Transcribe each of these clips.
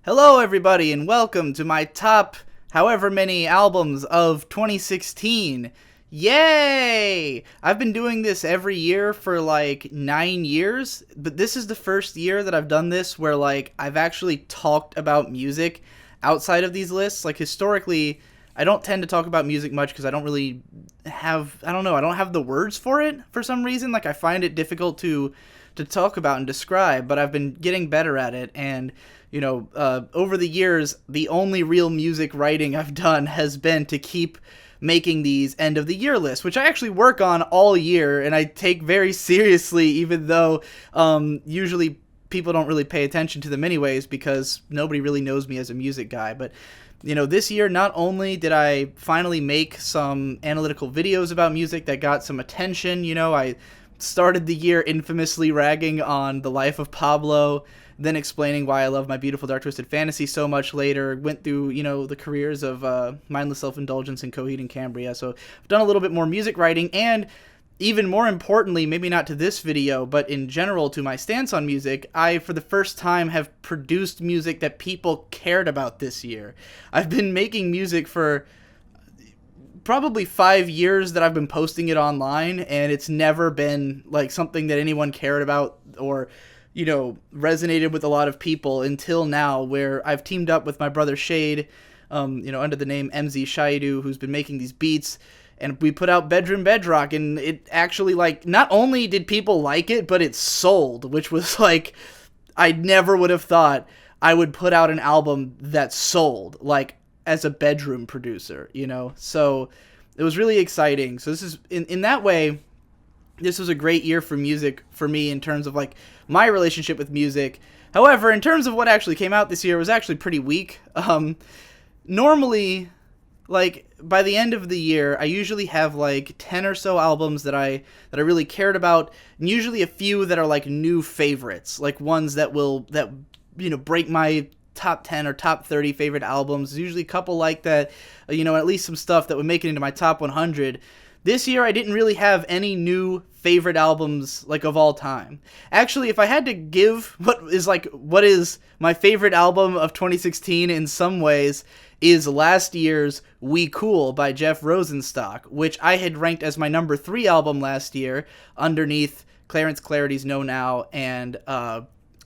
Hello, everybody, and welcome to my top however many albums of 2016. Yay! I've been doing this every year for like 9 years, but this is the first year that I've done this where like I've actually talked about music outside of these lists. Like historically, I don't tend to talk about music much because I don't really have, I don't have the words for it for some reason. Like I find it difficult to talk about and describe, but I've been getting better at it. And over the years, the only real music writing I've done has been to keep making these end of the year lists, which I actually work on all year and I take very seriously, even though usually people don't really pay attention to them anyways because nobody really knows me as a music guy. But this year, not only did I finally make some analytical videos about music that got some attention, I started the year infamously ragging on the life of Pablo, then explaining why I love My Beautiful Dark Twisted Fantasy so much later, went through, the careers of Mindless Self-Indulgence and Coheed and Cambria, so I've done a little bit more music writing, and even more importantly, maybe not to this video, but in general to my stance on music, I, for the first time, have produced music that people cared about this year. I've been making music for probably 5 years that I've been posting it online, and it's never been like something that anyone cared about or resonated with a lot of people until now, where I've teamed up with my brother Shade, under the name MZ Shaidu, who's been making these beats, and we put out Bedrock, and it actually, not only did people like it, but it sold, which was, I never would have thought I would put out an album that sold, as a bedroom producer, so it was really exciting. So this is, in that way, this was a great year for music for me in terms of my relationship with music. However, in terms of what actually came out this year, it was actually pretty weak. Normally, by the end of the year, I usually have 10 or so albums that I really cared about, and usually a few that are new favorites, ones that will break my top 10 or top 30 favorite albums. There's usually a couple like that, at least some stuff that would make it into my top 100. This year, I didn't really have any new favorite albums, of all time. Actually, if I had to give what is my favorite album of 2016 in some ways, is last year's We Cool by Jeff Rosenstock, which I had ranked as my number 3 album last year, underneath Clarence Clarity's Know Now and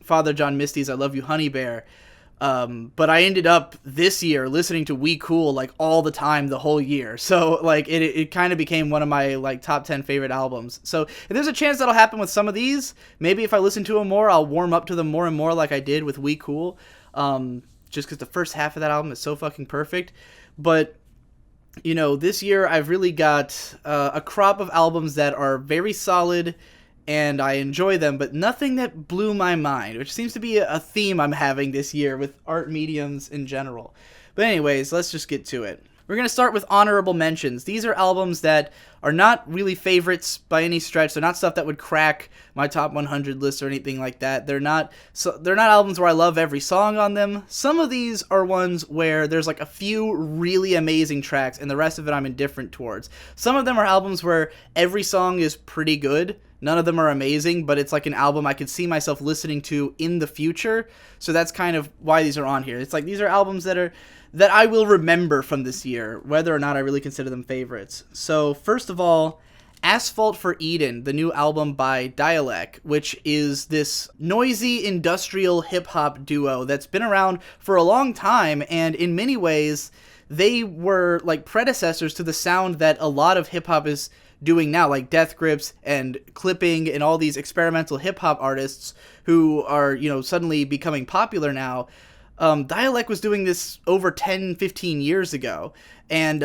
Father John Misty's I Love You Honey Bear. But I ended up this year listening to We Cool all the time the whole year. So it kind of became one of my top 10 favorite albums. So if there's a chance that'll happen with some of these, maybe if I listen to them more, I'll warm up to them more and more like I did with We Cool. Just because the first half of that album is so fucking perfect. But this year I've really got a crop of albums that are very solid and I enjoy them, but nothing that blew my mind, which seems to be a theme I'm having this year with art mediums in general. But anyways, let's just get to it. We're going to start with honorable mentions. These are albums that are not really favorites by any stretch. They're not stuff that would crack my top 100 list or anything like that. They're not albums where I love every song on them. Some of these are ones where there's a few really amazing tracks and the rest of it I'm indifferent towards. Some of them are albums where every song is pretty good. None of them are amazing, but it's an album I could see myself listening to in the future. So that's kind of why these are on here. It's these are albums that I will remember from this year, whether or not I really consider them favorites. So first of all, Asphalt for Eden, the new album by Dalek, which is this noisy industrial hip-hop duo that's been around for a long time, and in many ways, they were predecessors to the sound that a lot of hip-hop is doing now, like Death Grips and Clipping and all these experimental hip-hop artists who are, suddenly becoming popular now. Dalek was doing this over 10, 15 years ago, and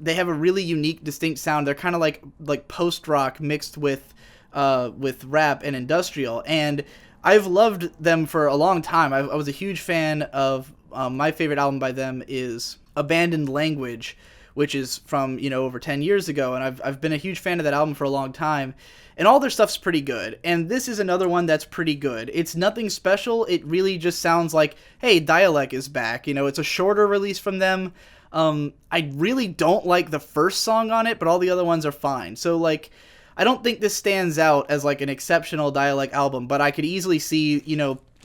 they have a really unique, distinct sound. They're kind of like post-rock mixed with rap and industrial, and I've loved them for a long time. I was a huge fan of, my favorite album by them is Abandoned Language, which is from, over 10 years ago, and I've been a huge fan of that album for a long time, and all their stuff's pretty good, and this is another one that's pretty good. It's nothing special, it really just sounds like, hey, Dalek is back, it's a shorter release from them. I really don't like the first song on it, but all the other ones are fine, so, I don't think this stands out as, an exceptional Dalek album, but I could easily see,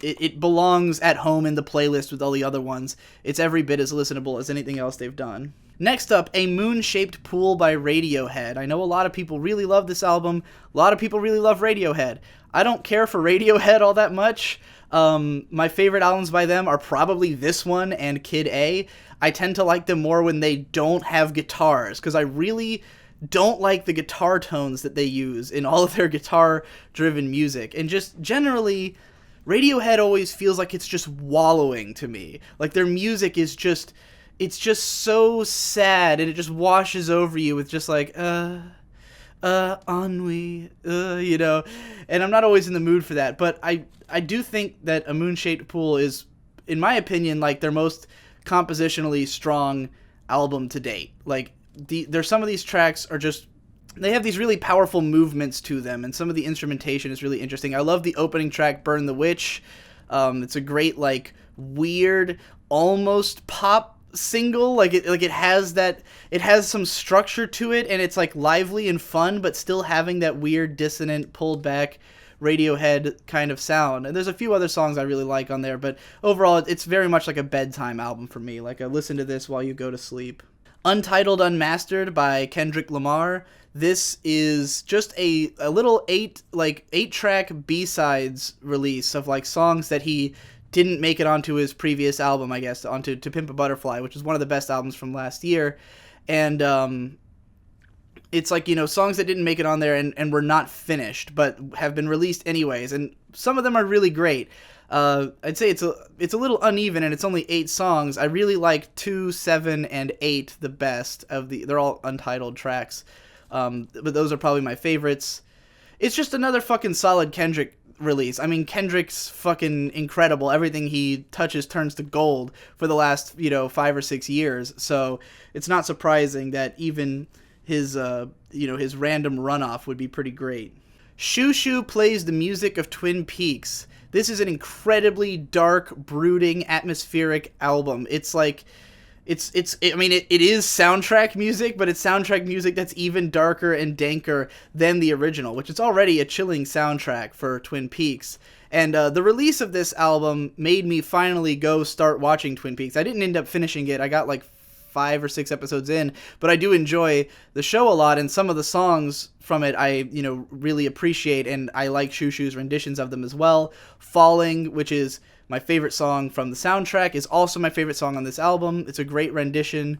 it belongs at home in the playlist with all the other ones. It's every bit as listenable as anything else they've done. Next up, A Moon-Shaped Pool by Radiohead. I know a lot of people really love this album. A lot of people really love Radiohead. I don't care for Radiohead all that much. My favorite albums by them are probably this one and Kid A. I tend to like them more when they don't have guitars, because I really don't like the guitar tones that they use in all of their guitar-driven music. And just generally, Radiohead always feels like it's just wallowing to me. Like their music is just... It's just so sad, and it just washes over you with just like, ennui, you know, and I'm not always in the mood for that, but I do think that A Moon-Shaped Pool is, in my opinion, like their most compositionally strong album to date. Like, there's some of these tracks are just, they have these really powerful movements to them, and some of the instrumentation is really interesting. I love the opening track, Burn the Witch. It's a great, like, weird, almost pop single. Like it has some structure to it, and it's like lively and fun, but still having that weird, dissonant, pulled back Radiohead kind of sound. And there's a few other songs I really like on there, but overall it's very much like a bedtime album for me. Like I listen to this while you go to sleep. Untitled Unmastered by Kendrick Lamar. This is just a little 8-track B-sides release of like songs that he didn't make it onto his previous album, I guess, onto To Pimp a Butterfly, which is one of the best albums from last year. And it's like, you know, songs that didn't make it on there and were not finished, but have been released anyways. And some of them are really great. I'd say it's a little uneven, and it's only 8 songs. I really like 2, 7, and 8 the best of they're all untitled tracks. But those are probably my favorites. It's just another fucking solid Kendrick release. I mean, Kendrick's fucking incredible. Everything he touches turns to gold for the last, 5 or 6 years. So it's not surprising that even his, his random runoff would be pretty great. Shoo Shoo plays the music of Twin Peaks. This is an incredibly dark, brooding, atmospheric album. It's like, it is soundtrack music, but it's soundtrack music that's even darker and danker than the original, which is already a chilling soundtrack for Twin Peaks. And the release of this album made me finally go start watching Twin Peaks. I didn't end up finishing it. I got like 5 or 6 episodes in, but I do enjoy the show a lot, and some of the songs from it I, really appreciate, and I like Shoo Shoo's renditions of them as well. Falling, which is my favorite song from the soundtrack, is also my favorite song on this album. It's a great rendition.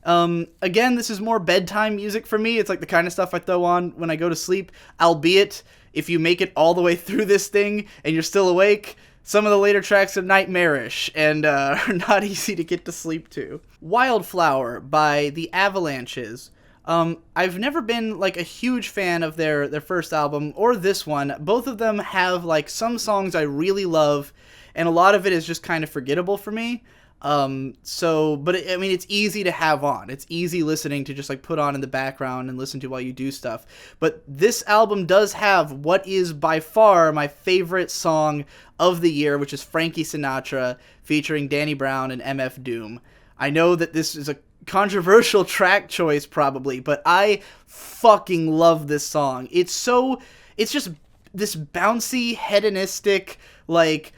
Again, this is more bedtime music for me. It's like the kind of stuff I throw on when I go to sleep, albeit if you make it all the way through this thing and you're still awake, some of the later tracks are nightmarish and are not easy to get to sleep to. Wildflower by the Avalanches. I've never been like a huge fan of their first album or this one. Both of them have like some songs I really love, and a lot of it is just kind of forgettable for me. It's easy to have on. It's easy listening to just like put on in the background and listen to while you do stuff. But this album does have what is by far my favorite song of the year, which is Frankie Sinatra featuring Danny Brown and MF Doom. I know that this is a controversial track choice probably, but I fucking love this song. It's just this bouncy, hedonistic, like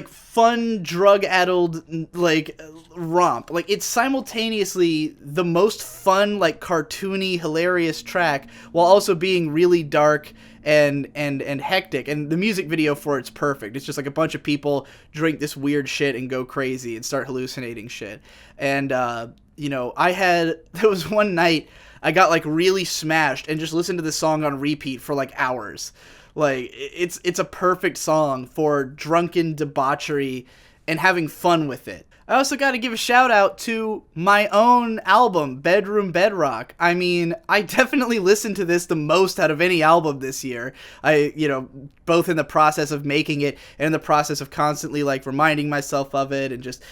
fun, drug-addled, like, romp. Like, it's simultaneously the most fun, like, cartoony, hilarious track, while also being really dark and hectic. And the music video for it's perfect. It's just like a bunch of people drink this weird shit and go crazy and start hallucinating shit. And, there was one night I got, like, really smashed and just listened to this song on repeat for, like, hours. Like, it's a perfect song for drunken debauchery and having fun with it. I also got to give a shout out to my own album, Bedrock. I mean, I definitely listened to this the most out of any album this year. Both in the process of making it and in the process of constantly, like, reminding myself of it and just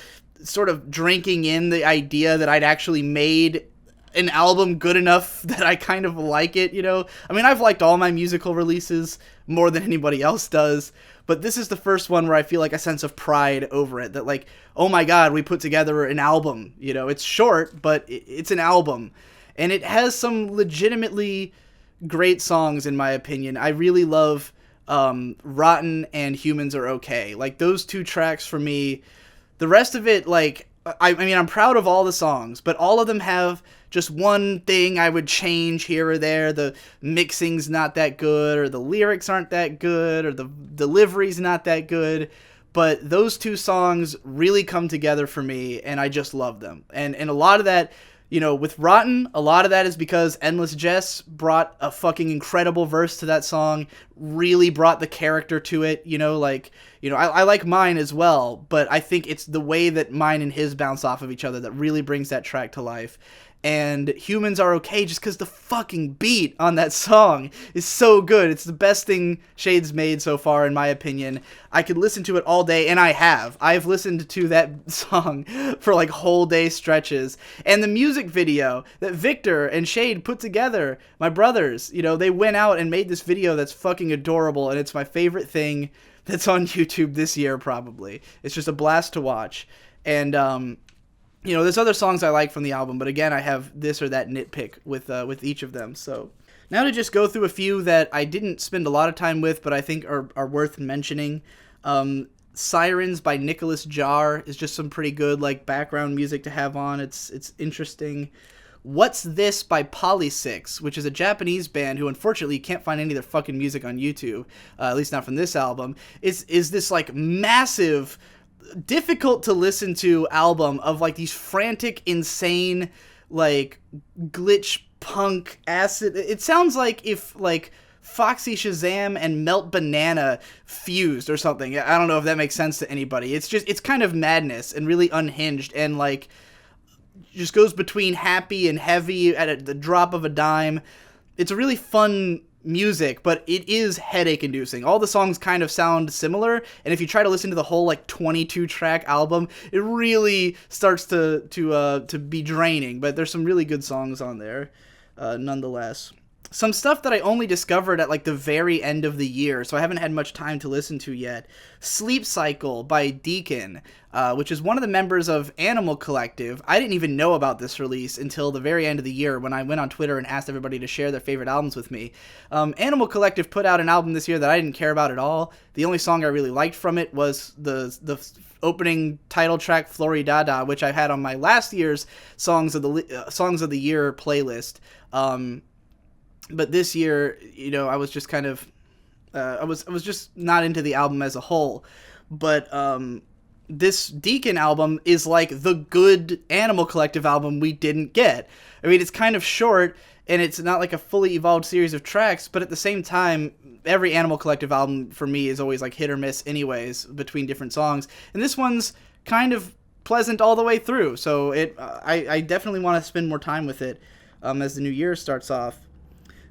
sort of drinking in the idea that I'd actually made an album good enough that I kind of like it, I mean, I've liked all my musical releases more than anybody else does, but this is the first one where I feel like a sense of pride over it, that like, oh my god, we put together an album, it's short, but it's an album, and it has some legitimately great songs in my opinion. I really love Rotten and Humans Are Okay. Like, those two tracks for me, the rest of it, like, I mean, I'm proud of all the songs, but all of them have just one thing I would change here or there. The mixing's not that good, or the lyrics aren't that good, or the delivery's not that good. But those two songs really come together for me, and I just love them. And a lot of that, you know, with Rotten, a lot of that is because Endless Jess brought a fucking incredible verse to that song, really brought the character to it, you know, like, you know, I like Mine as well, but I think it's the way that Mine and his bounce off of each other that really brings that track to life. And Humans Are Okay just because the fucking beat on that song is so good. It's the best thing Shade's made so far, in my opinion. I could listen to it all day, and I have. I've listened to that song for like whole day stretches. And the music video that Victor and Shade put together, my brothers, you know, they went out and made this video that's fucking adorable, and it's my favorite thing that's on YouTube this year, probably. It's just a blast to watch. And, you know, there's other songs I like from the album, but again, I have this or that nitpick with each of them. So now to just go through a few that I didn't spend a lot of time with, but I think are worth mentioning. Sirens by Nocholas Jaar is just some pretty good like background music to have on. It's interesting. What's This by Polysics, which is a Japanese band who unfortunately you can't find any of their fucking music on YouTube, at least not from this album, is this like massive, difficult to listen to album of like these frantic, insane, like glitch punk acid. It sounds like if like Foxy Shazam and Melt Banana fused or something. I don't know if that makes sense to anybody. It's kind of madness and really unhinged and like just goes between happy and heavy at the drop of a dime. It's a really fun music, but it is headache inducing. All the songs kind of sound similar, and if you try to listen to the whole like 22 track album, it really starts to be draining, but there's some really good songs on there nonetheless. Some stuff that I only discovered at like the very end of the year, so I haven't had much time to listen to yet. Sleep Cycle by Deakin, which is one of the members of Animal Collective. I didn't even know about this release until the very end of the year when I went on Twitter and asked everybody to share their favorite albums with me. Animal Collective put out an album this year that I didn't care about at all. The only song I really liked from it was the opening title track Floridada, which I had on my last year's Songs of the Year playlist. But this year, you know, I was just kind of, I was just not into the album as a whole. But this Deakin album is like the good Animal Collective album we didn't get. I mean, it's kind of short, and it's not like a fully evolved series of tracks, but at the same time, every Animal Collective album for me is always like hit or miss anyways between different songs. And this one's kind of pleasant all the way through. So I definitely want to spend more time with it as the new year starts off.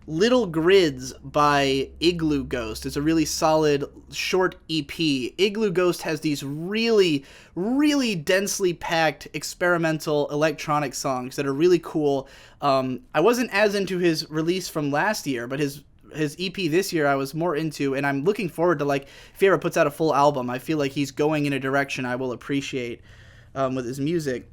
Little Grids by Igloo Ghost is a really solid short EP. Igloo Ghost has these really, really densely packed experimental electronic songs that are really cool. I wasn't as into his release from last year, but his EP this year I was more into, and I'm looking forward to, like, if he ever puts out a full album, I feel like he's going in a direction I will appreciate with his music.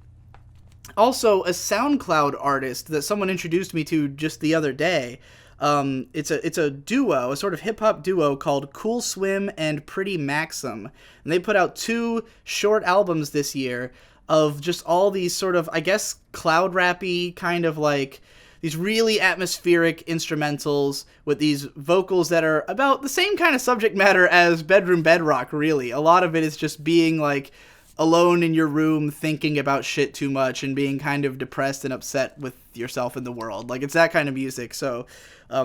Also, a SoundCloud artist that someone introduced me to just the other day. It's a duo, a sort of hip-hop duo called Cool Swim and Pretty Maxim. And they put out 2 short albums this year of just all these sort of, I guess, cloud rappy kind of like these really atmospheric instrumentals with these vocals that are about the same kind of subject matter as Bedroom Bedrock, really. A lot of it is just being like alone in your room thinking about shit too much and being kind of depressed and upset with yourself in the world. Like, it's that kind of music, so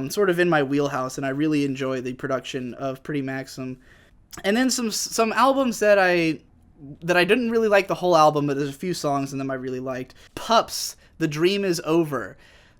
sort of in my wheelhouse, and I really enjoy the production of Pretty Maxim. And then some albums that I didn't really like the whole album, but there's a few songs in them I really liked. Pups, The Dream Is Over.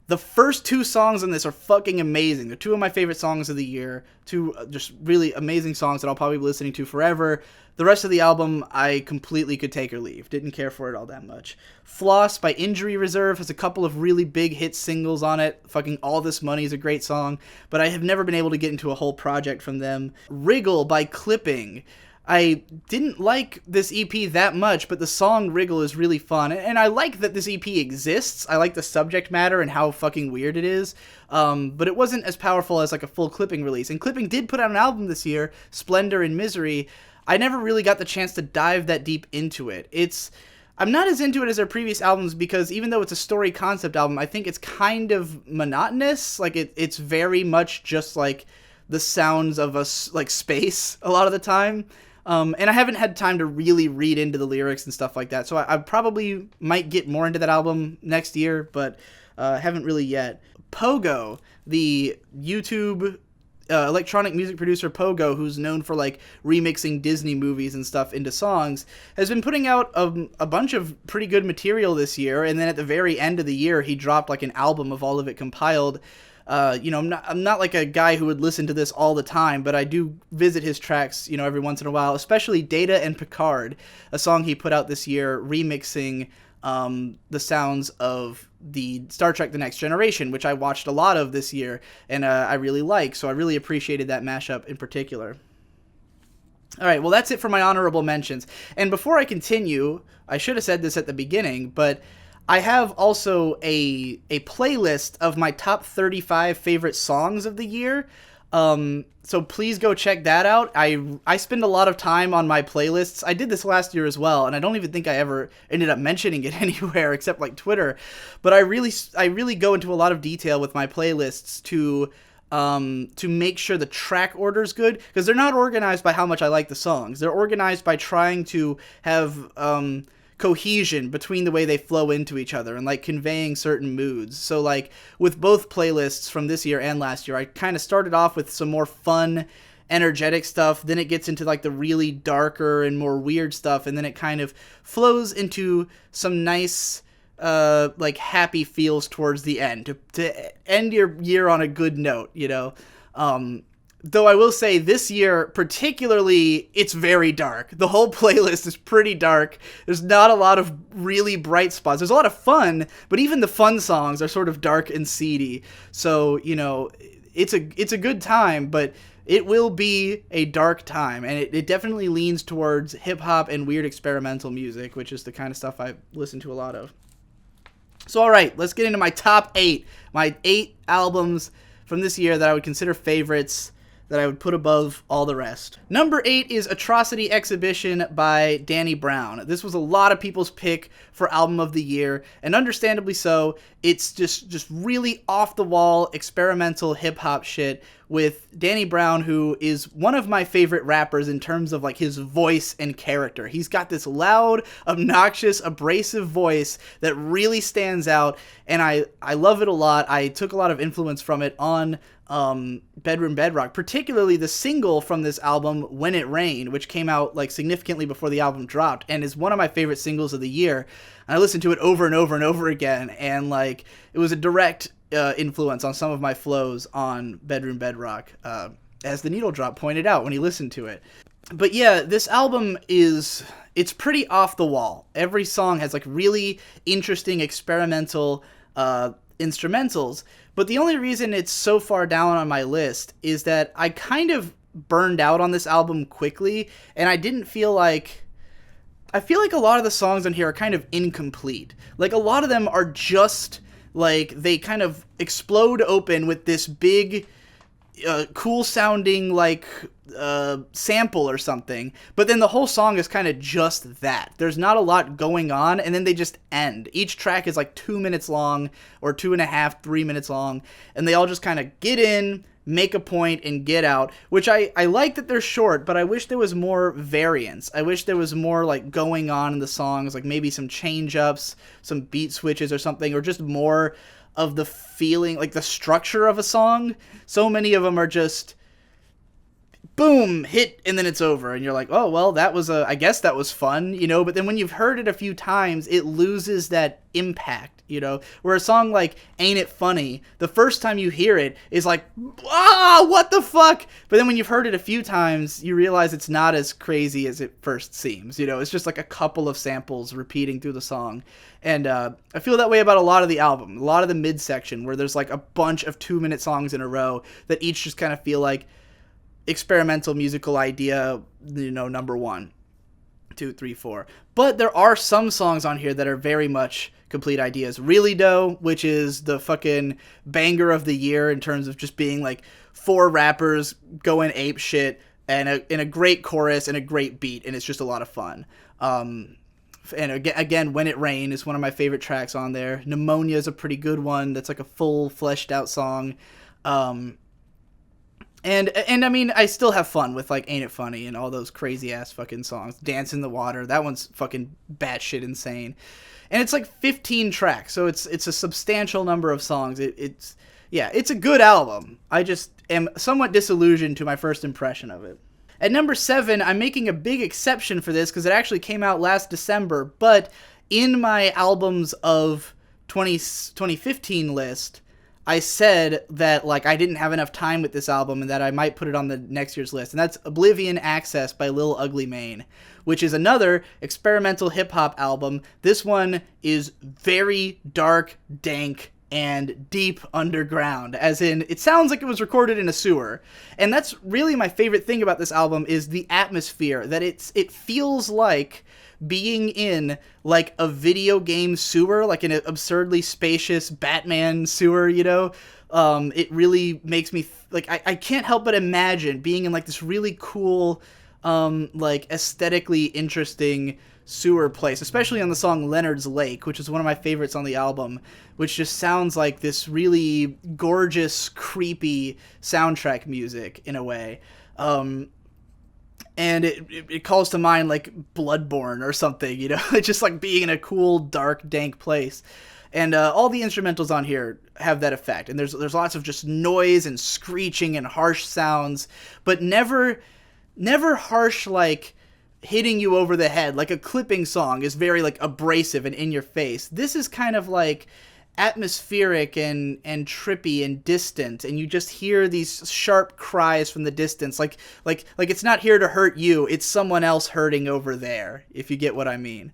The first 2 songs on this are fucking amazing. They're 2 of my favorite songs of the year. 2 just really amazing songs that I'll probably be listening to forever. The rest of the album, I completely could take or leave. Didn't care for it all that much. Floss by Injury Reserve has a couple of really big hit singles on it. Fucking All This Money is a great song, but I have never been able to get into a whole project from them. Wriggle by Clipping. I didn't like this EP that much, but the song Wriggle is really fun. And I like that this EP exists. I like the subject matter and how fucking weird it is. But it wasn't as powerful as like a full Clipping release. And Clipping did put out an album this year, Splendor and Misery. I never really got the chance to dive that deep into it. I'm not as into it as their previous albums because even though it's a story concept album, I think it's kind of monotonous. Like it's very much just like the sounds of like space a lot of the time. And I haven't had time to really read into the lyrics and stuff like that. So I probably might get more into that album next year, but haven't really yet. Pogo, the YouTube electronic music producer Pogo, who's known for like remixing Disney movies and stuff into songs, has been putting out a bunch of pretty good material this year. And then at the very end of the year, he dropped like an album of all of it compiled. I'm not like a guy who would listen to this all the time, but I do visit his tracks, every once in a while, especially Data and Picard, a song he put out this year remixing the sounds of the Star Trek The Next Generation, which I watched a lot of this year, and I really like, so I really appreciated that mashup in particular. All right, well, that's it for my honorable mentions. And before I continue, I should have said this at the beginning, but I have also a playlist of my top 35 favorite songs of the year. So please go check that out. I spend a lot of time on my playlists. I did this last year as well, and I don't even think I ever ended up mentioning it anywhere except like Twitter. But I really go into a lot of detail with my playlists to make sure the track order is good, because they're not organized by how much I like the songs. They're organized by trying to have cohesion between the way they flow into each other and like conveying certain moods. So like with both playlists from this year and last year, I kind of started off with some more fun, energetic stuff, then it gets into like the really darker and more weird stuff, and then it kind of flows into some nice like happy feels towards the end to end your year on a good note, Though I will say this year, particularly, it's very dark. The whole playlist is pretty dark. There's not a lot of really bright spots. There's a lot of fun, but even the fun songs are sort of dark and seedy. So, it's a good time, but it will be a dark time. And it definitely leans towards hip-hop and weird experimental music, which is the kind of stuff I listen to a lot of. So, all right, let's get into my top 8. My 8 albums from this year that I would consider favorites, that I would put above all the rest. Number 8 is Atrocity Exhibition by Danny Brown. This was a lot of people's pick for album of the year, and understandably so. It's just really off-the-wall experimental hip-hop shit with Danny Brown, who is one of my favorite rappers in terms of like his voice and character. He's got this loud, obnoxious, abrasive voice that really stands out, and I love it a lot. I took a lot of influence from it on Bedrock, particularly the single from this album, When It Rained, which came out like significantly before the album dropped and is one of my favorite singles of the year. And I listened to it over and over and over again, and like it was a direct influence on some of my flows on Bedrock, as the Needle Drop pointed out when he listened to it. But yeah, this album it's pretty off the wall. Every song has like really interesting experimental instrumentals, but the only reason it's so far down on my list is that I kind of burned out on this album quickly, and I feel like a lot of the songs on here are kind of incomplete. Like a lot of them are just like they kind of explode open with this big cool sounding like sample or something, but then the whole song is kind of just that. There's not a lot going on, and then they just end. Each track is like 2 minutes long, or 2.5, 3 minutes long, and they all just kind of get in, make a point, and get out, which I like that they're short, but I wish there was more variance. I wish there was more like going on in the songs, like maybe some change-ups, some beat switches or something, or just more of the feeling, like the structure of a song. So many of them are just boom, hit, and then it's over, and you're like, oh, well, I guess that was fun, but then when you've heard it a few times, it loses that impact, where a song like Ain't It Funny, the first time you hear it is like, what the fuck, but then when you've heard it a few times, you realize it's not as crazy as it first seems, it's just like a couple of samples repeating through the song. And I feel that way about a lot of the album, a lot of the midsection, where there's like a bunch of 2-minute songs in a row that each just kind of feel like experimental musical idea, number 1, 2, 3, 4. But there are some songs on here that are very much complete ideas. Really Dough, which is the fucking banger of the year in terms of just being like 4 rappers going ape shit and a great chorus and a great beat, and it's just a lot of fun. And again, When It Rain is one of my favorite tracks on there. Pneumonia is a pretty good one. That's like a full fleshed out song. And I mean, I still have fun with like Ain't It Funny and all those crazy ass fucking songs. Dance in the Water, that one's fucking batshit insane. And it's like 15 tracks, so it's a substantial number of songs. It's a good album. I just am somewhat disillusioned to my first impression of it. At number 7, I'm making a big exception for this because it actually came out last December, but in my albums of 2015 list, I said that like I didn't have enough time with this album and that I might put it on the next year's list, and that's Oblivion Access by Lil Ugly Mane, which is another experimental hip-hop album. This one is very dark, dank, and deep underground, as in it sounds like it was recorded in a sewer. And that's really my favorite thing about this album is the atmosphere, that it feels like being in like a video game sewer, like an absurdly spacious Batman sewer, it really makes me I can't help but imagine being in like this really cool like aesthetically interesting sewer place, especially on the song Leonard's Lake, which is one of my favorites on the album, which just sounds like this really gorgeous, creepy soundtrack music in a way. And it calls to mind like Bloodborne or something, it's just like being in a cool, dark, dank place. And all the instrumentals on here have that effect. And there's lots of just noise and screeching and harsh sounds, but never harsh like hitting you over the head. Like a clipping song is very like abrasive and in your face. This is kind of like atmospheric and trippy and distant, and you just hear these sharp cries from the distance, like it's not here to hurt you, it's someone else hurting over there, if you get what I mean.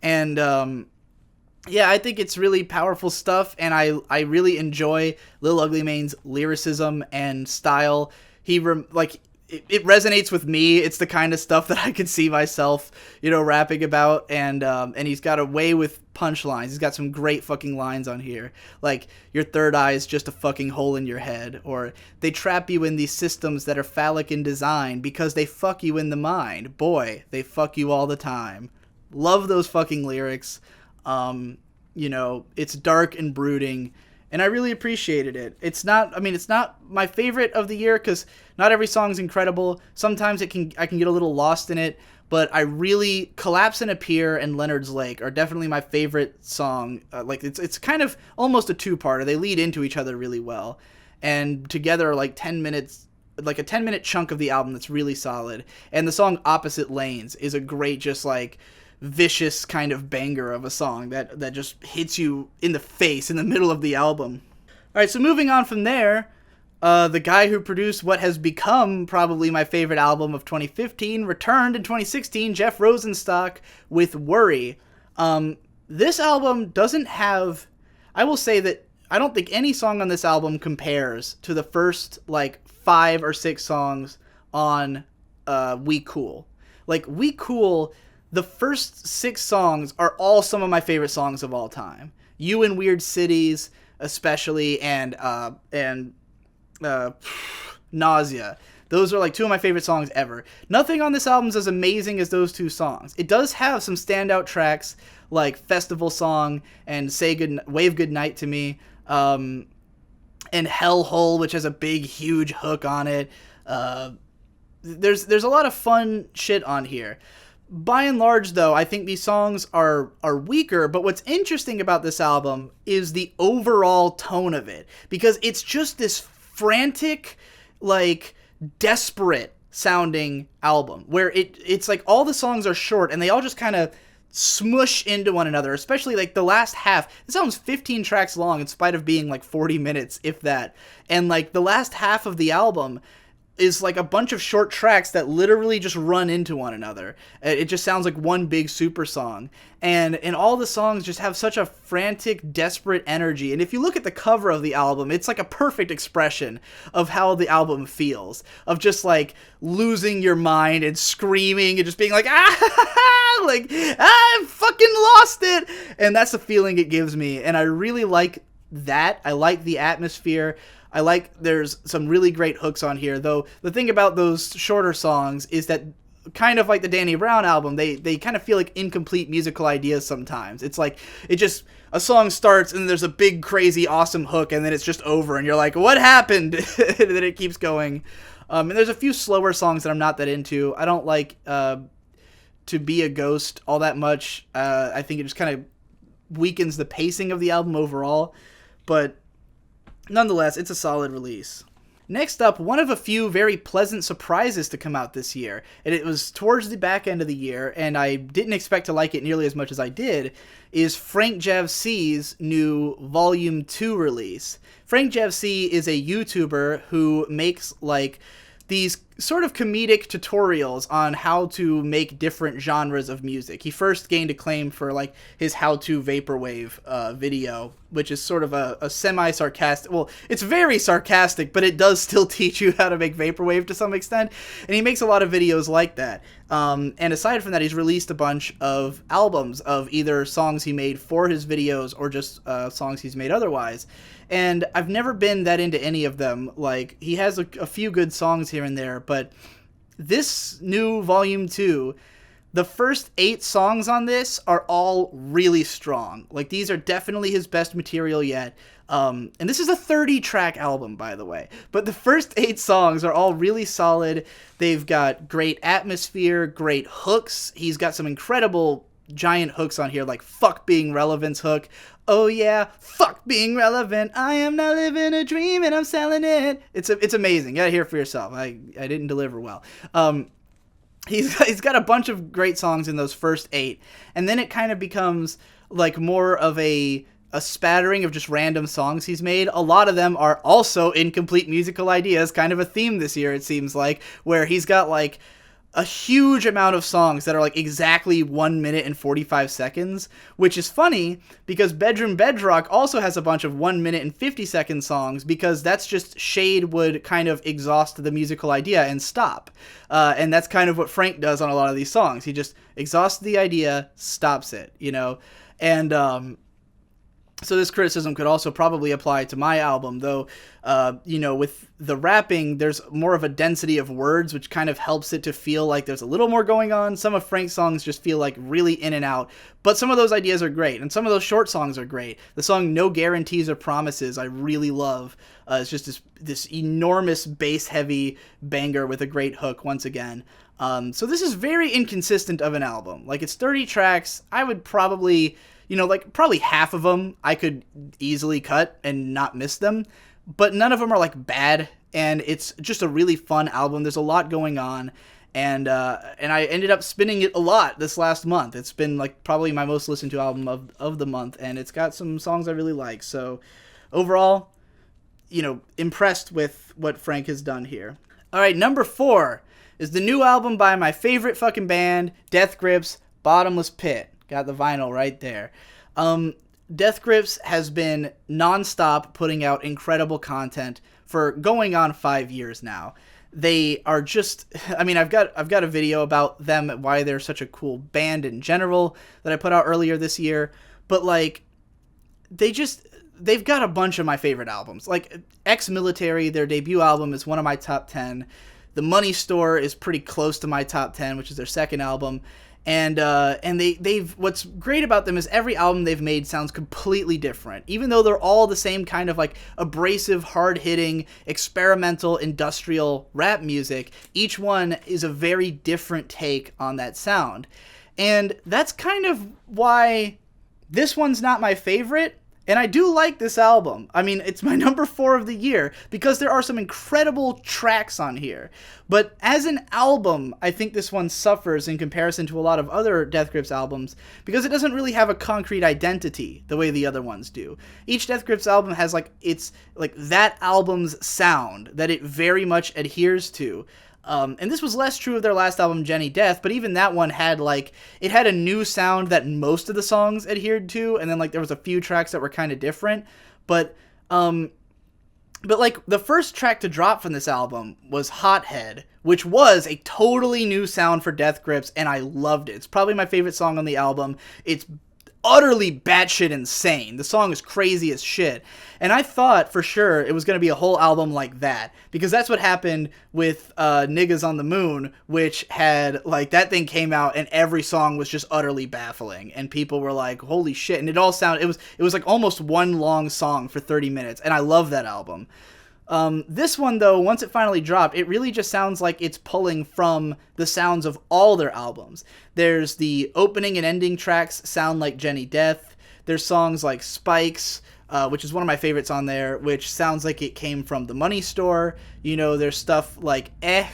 And I think it's really powerful stuff, and I really enjoy Lil Ugly Mane's lyricism and style. It resonates with me. It's the kind of stuff that I could see myself, rapping about. And he's got a way with punchlines. He's got some great fucking lines on here. Like, your third eye is just a fucking hole in your head. Or, they trap you in these systems that are phallic in design because they fuck you in the mind. Boy, they fuck you all the time. Love those fucking lyrics. It's dark and brooding. And I really appreciated it. It's not my favorite of the year because not every song's incredible. Sometimes I can get a little lost in it, but I really, Collapse and Appear and Leonard's Lake are definitely my favorite song. It's kind of almost a two-parter. They lead into each other really well. And together are like 10 minutes, like a 10-minute chunk of the album that's really solid. And the song Opposite Lanes is a great just like vicious kind of banger of a song that just hits you in the face in the middle of the album. Alright, so moving on from there, the guy who produced what has become probably my favorite album of 2015 returned in 2016, Jeff Rosenstock with Worry. This album doesn't have, I will say that I don't think any song on this album compares to the first like 5 or 6 songs on We Cool. Like, We Cool, the first 6 songs are all some of my favorite songs of all time. You in Weird Cities, especially, and Nausea. Those are like 2 of my favorite songs ever. Nothing on this album is as amazing as those 2 songs. It does have some standout tracks like Festival Song and Wave Goodnight to Me, and Hellhole, which has a big, huge hook on it. There's a lot of fun shit on here. By and large, though, I think these songs are weaker, but what's interesting about this album is the overall tone of it, because it's just this frantic, like, desperate sounding album, where it's like all the songs are short, and they all just kind of smush into one another, especially, like, the last half. This album's 15 tracks long, in spite of being, like, 40 minutes, if that, and, like, the last half of the album is like a bunch of short tracks that literally just run into one another. It just sounds like one big super song. And all the songs just have such a frantic, desperate energy. And if you look at the cover of the album, it's like a perfect expression of how the album feels. Of just like losing your mind and screaming and just being like, I fucking lost it. And that's the feeling it gives me. And I really like that. I like the atmosphere. I like there's some really great hooks on here, though the thing about those shorter songs is that kind of like the Danny Brown album, they kind of feel like incomplete musical ideas sometimes. It's like a song starts and there's a big crazy awesome hook and then it's just over and you're like, what happened? And then it keeps going. And there's a few slower songs that I'm not that into. I don't like To Be a Ghost all that much. I think it just kind of weakens the pacing of the album overall, but nonetheless, it's a solid release. Next up, one of a few very pleasant surprises to come out this year, and it was towards the back end of the year, and I didn't expect to like it nearly as much as I did, is FrankJavCee's new Volume 2 release. FrankJavCee is a YouTuber who makes, like, these sort of comedic tutorials on how to make different genres of music. He first gained acclaim for like his how-to vaporwave video, which is sort of a semi-sarcastic, well, it's very sarcastic, but it does still teach you how to make vaporwave to some extent, and he makes a lot of videos like that. And aside from that, he's released a bunch of albums of either songs he made for his videos or just songs he's made otherwise. And I've never been that into any of them. Like, he has a few good songs here and there, but this new Volume 2, the first 8 songs on this are all really strong. Like, these are definitely his best material yet. And this is a 30-track album, by the way. But the first 8 songs are all really solid. They've got great atmosphere, great hooks. He's got some incredible giant hooks on here, like Fuck Being Relevant's hook. Oh yeah, fuck being relevant. I am not living a dream and I'm selling it. It's amazing. You gotta hear it for yourself. I didn't deliver well. He's got a bunch of great songs in those first 8, and then it kind of becomes like more of a spattering of just random songs he's made. A lot of them are also incomplete musical ideas, kind of a theme this year, it seems like, where he's got like a huge amount of songs that are like exactly 1 minute and 45 seconds, which is funny because Bedrock also has a bunch of 1 minute and 50-second songs, because that's just Shade would kind of exhaust the musical idea and stop. And that's kind of what Frank does on a lot of these songs. He just exhausts the idea, stops it, you know? And so this criticism could also probably apply to my album, though, you know, with the rapping, there's more of a density of words, which kind of helps it to feel like there's a little more going on. Some of Frank's songs just feel like really in and out, but some of those ideas are great, and some of those short songs are great. The song No Guarantees or Promises I really love. It's just this enormous bass-heavy banger with a great hook once again. So this is very inconsistent of an album. Like, it's 30 tracks. I would probably... You know, like, probably half of them I could easily cut and not miss them, but none of them are, like, bad, and it's just a really fun album. There's a lot going on, and I ended up spinning it a lot this last month. It's been, like, probably my most listened to album of the month, and it's got some songs I really like. So, overall, you know, impressed with what Frank has done here. All right, number 4 is the new album by my favorite fucking band, Death Grips, Bottomless Pit. Got the vinyl right there. Death Grips has been nonstop putting out incredible content for going on 5 years now. They are just, I mean, I've got a video about them, why they're such a cool band in general, that I put out earlier this year. But like, they've got a bunch of my favorite albums. Like Ex-Military, their debut album, is one of my top 10. The Money Store is pretty close to my top 10, which is their second album. And they've what's great about them is every album they've made sounds completely different. Even though they're all the same kind of like abrasive, hard-hitting, experimental, industrial rap music, each one is a very different take on that sound. And that's kind of why this one's not my favorite, And I do like this album. I mean, it's my number 4 of the year because there are some incredible tracks on here. But as an album, I think this one suffers in comparison to a lot of other Death Grips albums because it doesn't really have a concrete identity the way the other ones do. Each Death Grips album has that album's sound that it very much adheres to. And this was less true of their last album, Jenny Death, but even that one had it had a new sound that most of the songs adhered to, and then there was a few tracks that were kind of different. But the first track to drop from this album was Hothead, which was a totally new sound for Death Grips, and I loved it. It's probably my favorite song on the album. It's utterly batshit insane. The song is crazy as shit. And I thought for sure it was going to be a whole album like that, because that's what happened with Niggas on the Moon, which had, that thing came out and every song was just utterly baffling. And people were like, holy shit. And it all sounded, it was almost one long song for 30 minutes. And I love that album. This one, though, once it finally dropped, it really just sounds like it's pulling from the sounds of all their albums. There's the opening and ending tracks sound like Jenny Death. There's songs like Spikes, which is one of my favorites on there, which sounds like it came from The Money Store. There's stuff like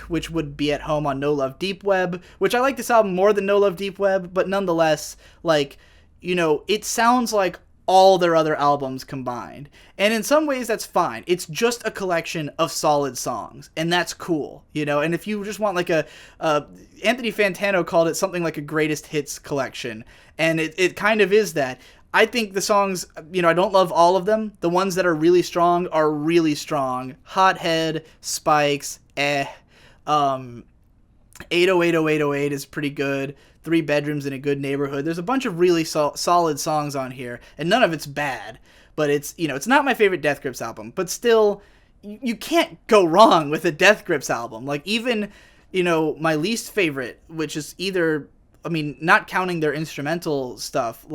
which would be at home on No Love Deep Web, which I like this album more than No Love Deep Web, but nonetheless, it sounds like all their other albums combined. And in some ways that's fine. It's just a collection of solid songs, and that's cool, and if you just want Anthony Fantano called it something like a greatest hits collection, and it kind of is that. I think the songs, I don't love all of them. The ones that are really strong are really strong. Hothead, Spikes, 8080808 is pretty good. 3 Bedrooms in a Good Neighborhood. There's a bunch of really solid songs on here, and none of it's bad. But it's, it's not my favorite Death Grips album. But still, you can't go wrong with a Death Grips album. Even, my least favorite, which is either, not counting their instrumental stuff,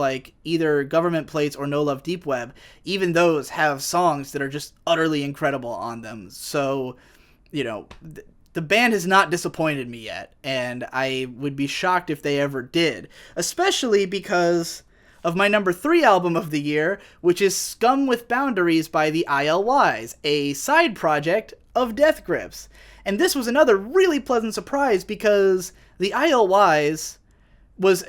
either Government Plates or No Love Deep Web, even those have songs that are just utterly incredible on them. So, the band has not disappointed me yet, and I would be shocked if they ever did, especially because of my number 3 album of the year, which is Scum With Boundaries by the i.l.y.s, a side project of Death Grips. And this was another really pleasant surprise because the i.l.y.s was,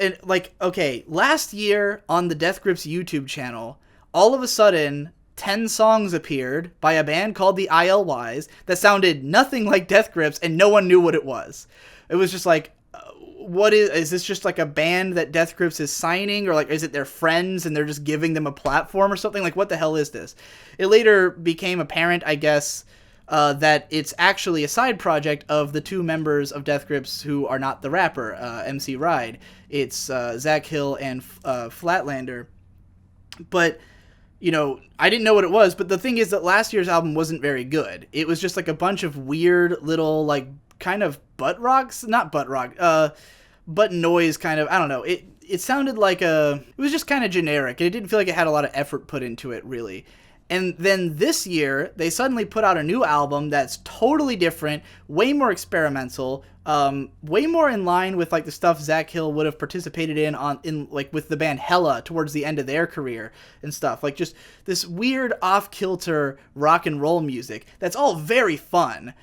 last year on the Death Grips YouTube channel, all of a sudden 10 songs appeared by a band called the i.l.y.s that sounded nothing like Death Grips, and no one knew what it was. It was just what is this just a band that Death Grips is signing, or is it their friends and they're just giving them a platform or something? What the hell is this? It later became apparent, I guess, that it's actually a side project of the 2 members of Death Grips who are not the rapper, MC Ride. It's Zach Hill and Flatlander. But I didn't know what it was, but the thing is that last year's album wasn't very good. It was just a bunch of weird little, kind of butt noise kind of, I don't know. It sounded it was just kind of generic, and it didn't feel like it had a lot of effort put into it, really. And then this year, they suddenly put out a new album that's totally different, way more experimental, way more in line with the stuff Zach Hill would have participated in with the band Hella towards the end of their career and stuff. Just this weird off-kilter rock and roll music that's all very fun.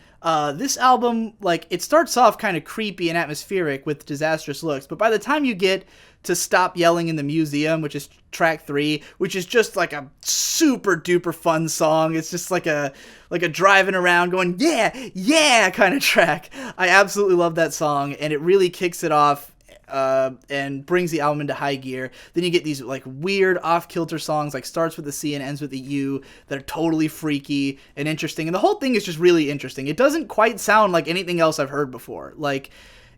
This album, it starts off kind of creepy and atmospheric with Disastrous Looks, but by the time you get to Stop Yelling in the Museum, which is track 3, which is just a super duper fun song. It's just a driving around going, yeah kind of track. I absolutely love that song, and it really kicks it off and brings the album into high gear. Then you get these weird off-kilter songs Starts with a C and Ends with a U that are totally freaky and interesting, and the whole thing is just really interesting. It doesn't quite sound like anything else I've heard before.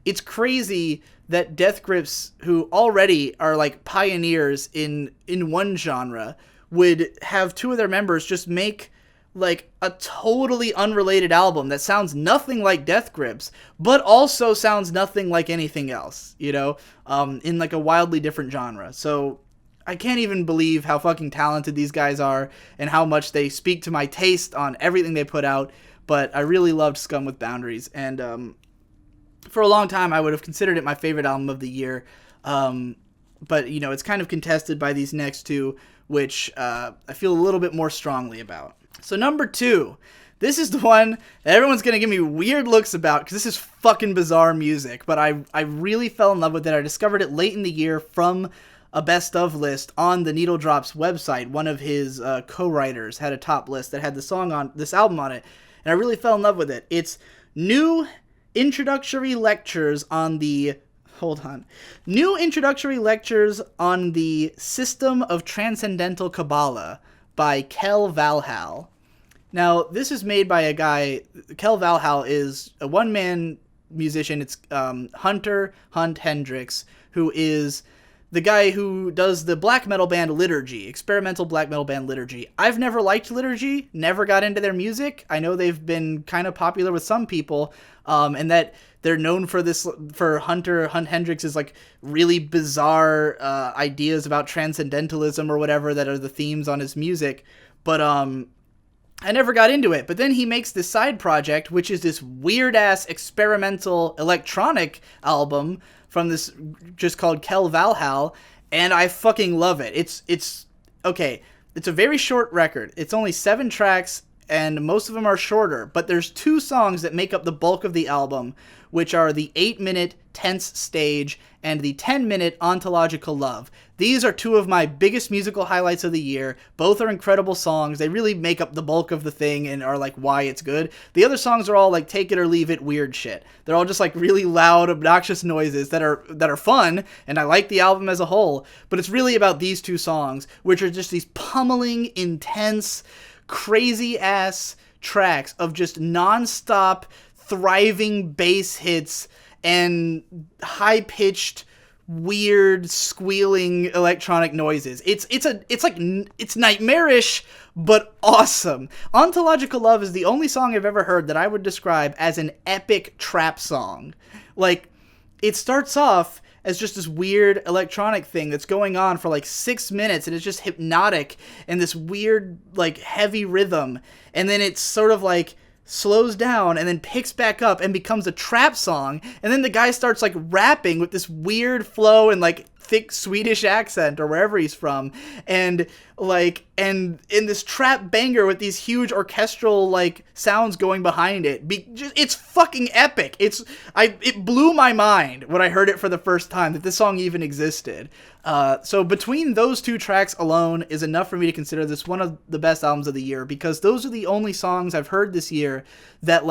It's crazy that Death Grips, who already are pioneers in one genre, would have 2 of their members just make a totally unrelated album that sounds nothing like Death Grips, but also sounds nothing like anything else, in a wildly different genre. So I can't even believe how fucking talented these guys are and how much they speak to my taste on everything they put out. But I really loved Scum With Boundaries, and for a long time I would have considered it my favorite album of the year. but you know, it's kind of contested by these next two, which I feel a little bit more strongly about. So number 2, this is the one that everyone's going to give me weird looks about because this is fucking bizarre music, but I really fell in love with it. I discovered it late in the year from a best of list on the Needle Drops website. One of his co-writers had a top list that had the song on this album on it, and I really fell in love with it. It's New Introductory Lectures on the System of Transcendental Qabala by Valhaal. Now, this is made by a guy. Valhaal is a one-man musician. It's Hunt Hendricks, who is the guy who does the black metal band Liturgy, experimental black metal band Liturgy. I've never liked Liturgy, never got into their music. I know they've been kind of popular with some people, and that they're known for Hunt Hendricks is like really bizarre ideas about transcendentalism or whatever that are the themes on his music. But I never got into it. But then he makes this side project, which is this weird-ass experimental electronic album from this, just called Valhaal, and I fucking love it. It's okay. It's a very short record. It's only 7 tracks, and most of them are shorter. But there's 2 songs that make up the bulk of the album, which are the 8-minute Tense Stage and the 10-minute Ontological Love. These are 2 of my biggest musical highlights of the year. Both are incredible songs. They really make up the bulk of the thing and are like why it's good. The other songs are all like take it or leave it weird shit. They're all just like really loud, obnoxious noises that are fun, and I like the album as a whole. But it's really about these 2 songs, which are just these pummeling, intense, crazy-ass tracks of just non-stop, thriving bass hits and high-pitched, weird, squealing electronic noises. It's nightmarish, but awesome. Ontological Love is the only song I've ever heard that I would describe as an epic trap song. Like, it starts off as just this weird electronic thing that's going on for like 6 minutes, and it's just hypnotic and this weird, like, heavy rhythm, and then it's sort of like slows down and then picks back up and becomes a trap song, and then the guy starts like rapping with this weird flow and like thick Swedish accent or wherever he's from, and in this trap banger with these huge orchestral like sounds going behind it. It's fucking epic. It blew my mind when I heard it for the first time that this song even existed. So between those 2 tracks alone is enough for me to consider this one of the best albums of the year, because those are the only songs I've heard this year that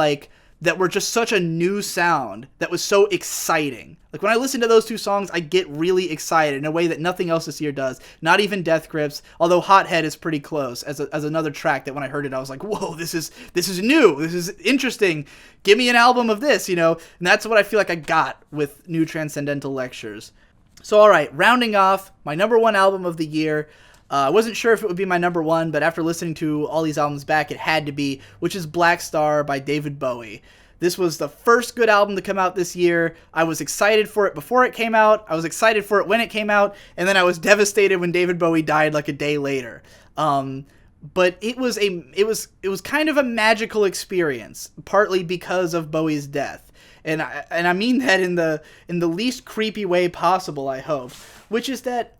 were just such a new sound that was so exciting. Like, when I listen to those 2 songs, I get really excited in a way that nothing else this year does. Not even Death Grips, although Hothead is pretty close as another track that when I heard it, I was like, whoa, this is new. This is interesting. Give me an album of this, you know? And that's what I feel like I got with New Transcendental Lectures. So, all right, rounding off my number 1 album of the year. I wasn't sure if it would be my number 1, but after listening to all these albums back, it had to be, which is Blackstar by David Bowie. This was the first good album to come out this year. I was excited for it before it came out. I was excited for it when it came out, and then I was devastated when David Bowie died like a day later. But it was kind of a magical experience, partly because of Bowie's death. And I mean that in the least creepy way possible, I hope, which is that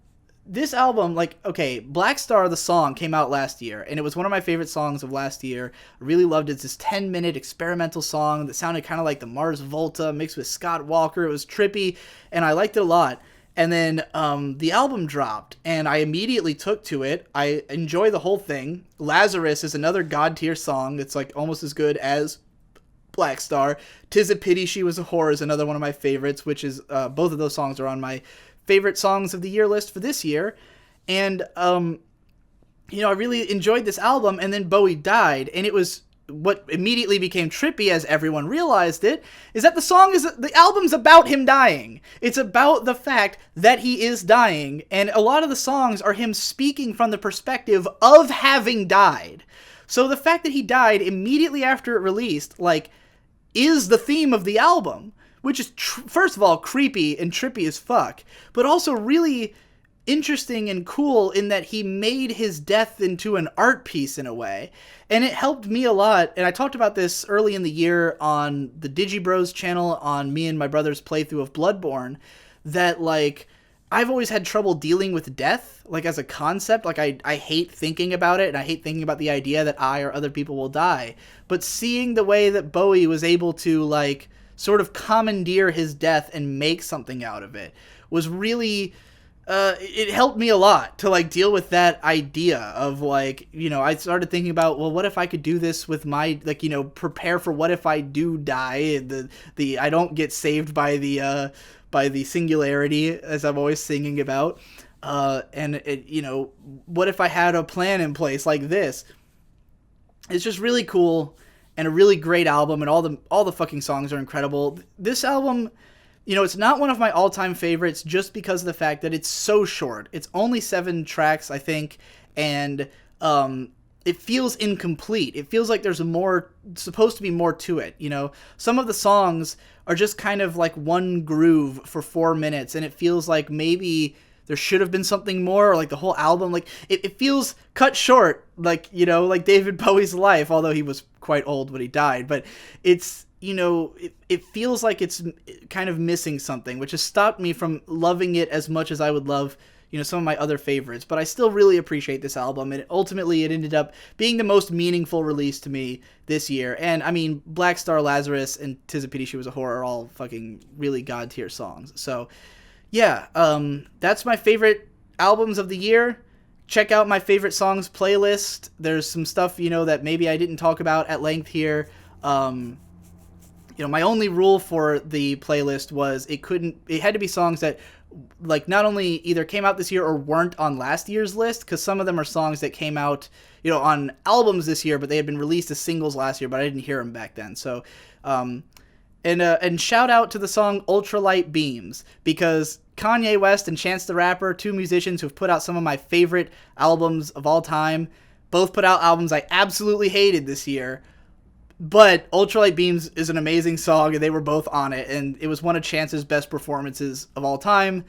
this album, like, okay, Blackstar, the song, came out last year, and it was one of my favorite songs of last year. I really loved it. It's this 10-minute experimental song that sounded kind of like the Mars Volta mixed with Scott Walker. It was trippy, and I liked it a lot. And then the album dropped, and I immediately took to it. I enjoy the whole thing. Lazarus is another god-tier song that's, like, almost as good as Blackstar. 'Tis a Pity She Was a Whore is another one of my favorites, which is, both of those songs are on my favorite songs of the year list for this year. And I really enjoyed this album, and then Bowie died, and it was what immediately became trippy as everyone realized it, is that the album's about him dying. It's about the fact that he is dying, and a lot of the songs are him speaking from the perspective of having died. So the fact that he died immediately after it released, like, is the theme of the album, which is, first of all, creepy and trippy as fuck, but also really interesting and cool in that he made his death into an art piece in a way. And it helped me a lot, and I talked about this early in the year on the Digibros channel on me and my brother's playthrough of Bloodborne, that, like, I've always had trouble dealing with death, like as a concept. Like I hate thinking about it, and I hate thinking about the idea that I or other people will die. But seeing the way that Bowie was able to like sort of commandeer his death and make something out of it was really it helped me a lot to like deal with that idea of like, you know, I started thinking about, well, what if I could do this with my, like, you know, prepare for what if I do die, and the I don't get saved by the singularity, as I'm always singing about, and it, you know, what if I had a plan in place like this. It's just really cool and a really great album, and all the fucking songs are incredible. This album, you know, it's not one of my all-time favorites just because of the fact that it's so short. It's only 7 tracks, I think, and it feels incomplete. It feels like there's supposed to be more to it, you know? Some of the songs are just kind of like one groove for 4 minutes, and it feels like maybe there should have been something more, or like the whole album, like, it feels cut short, like, you know, like David Bowie's life, although he was quite old when he died, but it's, you know, it feels like it's kind of missing something, which has stopped me from loving it as much as I would love, you know, some of my other favorites. But I still really appreciate this album, and ultimately it ended up being the most meaningful release to me this year. And I mean, Blackstar, Lazarus, and 'Tis a Pity She Was a Whore are all fucking really god tier songs. So yeah, that's my favorite albums of the year. Check out my favorite songs playlist. There's some stuff, you know, that maybe I didn't talk about at length here. You know, my only rule for the playlist was it had to be songs that, like, not only either came out this year or weren't on last year's list, because some of them are songs that came out, you know, on albums this year, but they had been released as singles last year, but I didn't hear them back then. So, and shout out to the song Ultralight Beams, because Kanye West and Chance the Rapper, 2 musicians who've put out some of my favorite albums of all time, both put out albums I absolutely hated this year. But Ultralight Beams is an amazing song, and they were both on it, and it was one of Chance's best performances of all time,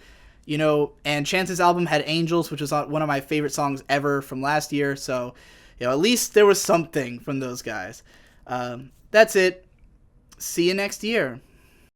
you know, and Chance's album had Angels, which was one of my favorite songs ever from last year, so, you know, at least there was something from those guys. That's it. See you next year.